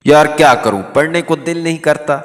یار کیا کروں، پڑھنے کو دل نہیں کرتا۔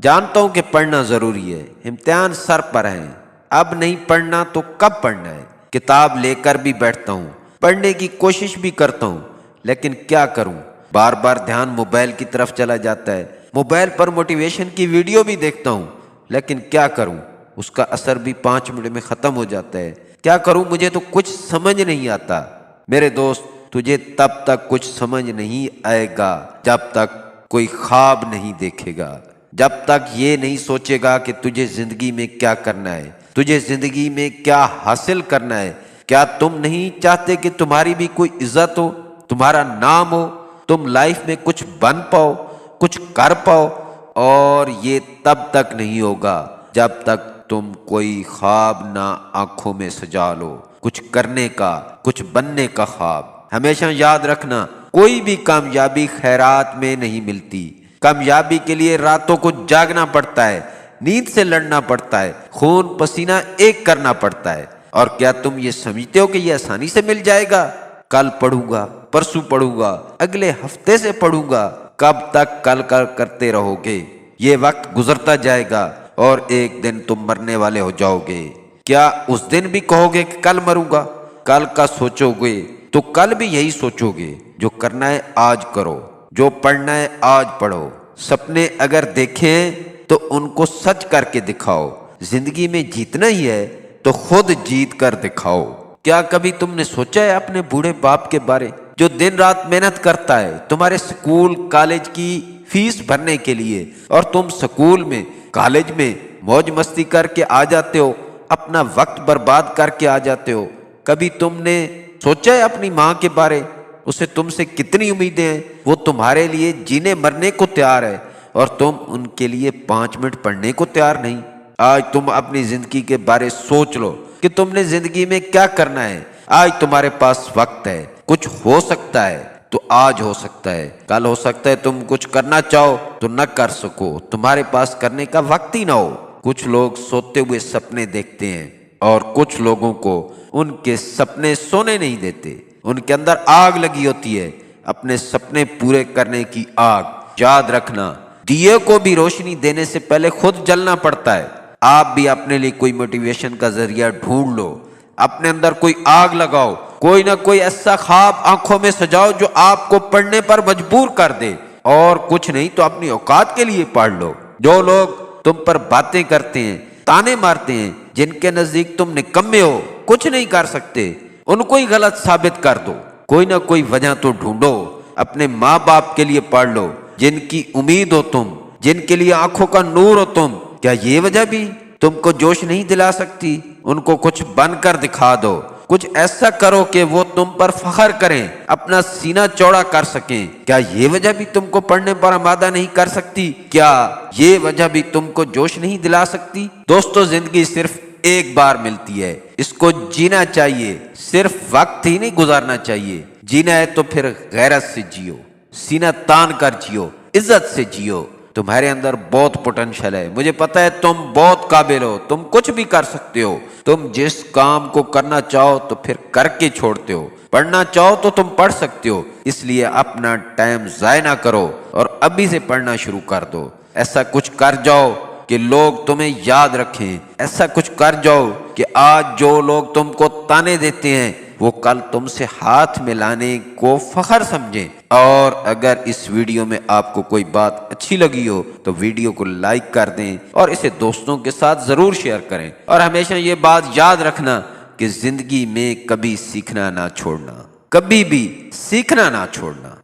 جانتا ہوں کہ پڑھنا ضروری ہے، امتحان سر پر ہیں، اب نہیں پڑھنا تو کب پڑھنا ہے؟ کتاب لے کر بھی بیٹھتا ہوں، پڑھنے کی کوشش بھی کرتا ہوں، لیکن کیا کروں، بار بار دھیان موبائل کی طرف چلا جاتا ہے۔ موبائل پر موٹیویشن کی ویڈیو بھی دیکھتا ہوں، لیکن کیا کروں، اس کا اثر بھی 5 منٹ میں ختم ہو جاتا ہے۔ کیا کروں، مجھے تو کچھ سمجھ نہیں آتا۔ میرے دوست، تجھے تب تک کچھ سمجھ نہیں آئے گا جب تک کوئی خواب نہیں دیکھے گا، جب تک یہ نہیں سوچے گا کہ تجھے زندگی میں کیا کرنا ہے، تجھے زندگی میں کیا حاصل کرنا ہے۔ کیا تم نہیں چاہتے کہ تمہاری بھی کوئی عزت ہو، تمہارا نام ہو، تم لائف میں کچھ بن پاؤ، کچھ کر پاؤ؟ اور یہ تب تک نہیں ہوگا جب تک تم کوئی خواب نہ آنکھوں میں سجا لو، کچھ کرنے کا، کچھ بننے کا خواب۔ ہمیشہ یاد رکھنا، کوئی بھی کامیابی خیرات میں نہیں ملتی۔ کامیابی کے لیے راتوں کو جاگنا پڑتا ہے، نیند سے لڑنا پڑتا ہے، خون پسینہ ایک کرنا پڑتا ہے۔ اور کیا تم یہ سمجھتے ہو کہ یہ آسانی سے مل جائے گا؟ کل پڑھوں گا، پرسوں پڑھوں گا، اگلے ہفتے سے پڑھوں گا، کب تک کل کرتے رہو گے؟ یہ وقت گزرتا جائے گا اور ایک دن تم مرنے والے ہو جاؤ گے۔ کیا اس دن بھی کہو گے کہ کل مروں گا؟ کل کا سوچو گے تو کل بھی یہی سوچو گے۔ جو کرنا ہے آج کرو، جو پڑھنا ہے آج پڑھو۔ سپنے اگر دیکھیں تو ان کو سچ کر کے دکھاؤ۔ زندگی میں جیتنا ہی ہے تو خود جیت کر دکھاؤ۔ کیا کبھی تم نے سوچا ہے اپنے بوڑھے باپ کے بارے، جو دن رات محنت کرتا ہے تمہارے سکول کالج کی فیس بھرنے کے لیے، اور تم سکول میں کالج میں موج مستی کر کے آ جاتے ہو، اپنا وقت برباد کر کے آ جاتے ہو؟ کبھی تم نے سوچا ہے اپنی ماں کے بارے، اسے تم سے کتنی امیدیں ہیں، وہ تمہارے لیے جینے مرنے کو تیار ہے اور تم ان کے لیے 5 منٹ پڑھنے کو تیار نہیں۔ آج تم اپنی زندگی کے بارے سوچ لو کہ تم نے زندگی میں کیا کرنا ہے۔ آج تمہارے پاس وقت ہے، کچھ ہو سکتا ہے تو آج ہو سکتا ہے، کل ہو سکتا ہے تم کچھ کرنا چاہو تو نہ کر سکو، تمہارے پاس کرنے کا وقت ہی نہ ہو۔ کچھ لوگ سوتے ہوئے سپنے دیکھتے ہیں اور کچھ لوگوں کو ان کے سپنے سونے نہیں دیتے۔ ان کے اندر آگ لگی ہوتی ہے، اپنے سپنے پورے کرنے کی آگ۔ یاد رکھنا، دیے کو بھی روشنی دینے سے پہلے خود جلنا پڑتا ہے۔ آپ بھی اپنے لیے کوئی موٹیویشن کا ذریعہ ڈھونڈ لو، اپنے اندر کوئی آگ لگاؤ، کوئی نہ کوئی ایسا خواب آنکھوں میں سجاؤ جو آپ کو پڑھنے پر مجبور کر دے، اور کچھ نہیں تو اپنی اوقات کے لیے پڑھ لو۔ جو لوگ تم پر باتیں کرتے ہیں، تانے مارتے ہیں، جن کے نزدیک تم نکمے ہو، کچھ نہیں کر سکتے، ان کو ہی غلط ثابت کر دو۔ کوئی نہ کوئی وجہ تو ڈھونڈو۔ اپنے ماں باپ کے لیے پڑھ لو، جن کی امید ہو تم، جن کے لیے آنکھوں کا نور ہو تم۔ کیا یہ وجہ بھی تم کو جوش نہیں دلا سکتی؟ ان کو کچھ بن کر دکھا دو، کچھ ایسا کرو کہ وہ تم پر فخر کریں، اپنا سینہ چوڑا کر سکیں۔ کیا یہ وجہ بھی تم کو پڑھنے پر آمادہ نہیں کر سکتی؟ کیا یہ وجہ بھی تم کو جوش نہیں دلا سکتی؟ دوستو، زندگی صرف ایک بار ملتی ہے، اس کو جینا چاہیے، صرف وقت ہی نہیں گزارنا چاہیے۔ جینا ہے تو پھر غیرت سے جیو، سینہ تان کر جیو، عزت سے جیو۔ تمہارے اندر بہت پوٹینشل ہے، مجھے پتا ہے تم بہت قابل ہو، تم کچھ بھی کر سکتے ہو۔ تم جس کام کو کرنا چاہو تو پھر کر کے چھوڑتے ہو، پڑھنا چاہو تو تم پڑھ سکتے ہو، اس لیے اپنا ٹائم ضائع نہ کرو اور ابھی سے پڑھنا شروع کر دو۔ ایسا کچھ کر جاؤ کہ لوگ تمہیں یاد رکھیں، ایسا کچھ کر جاؤ کہ آج جو لوگ تم کو تانے دیتے ہیں وہ کل تم سے ہاتھ ملانے کو فخر سمجھیں۔ اور اگر اس ویڈیو میں آپ کو کوئی بات اچھی لگی ہو تو ویڈیو کو لائک کر دیں اور اسے دوستوں کے ساتھ ضرور شیئر کریں۔ اور ہمیشہ یہ بات یاد رکھنا کہ زندگی میں کبھی سیکھنا نہ چھوڑنا، کبھی بھی سیکھنا نہ چھوڑنا۔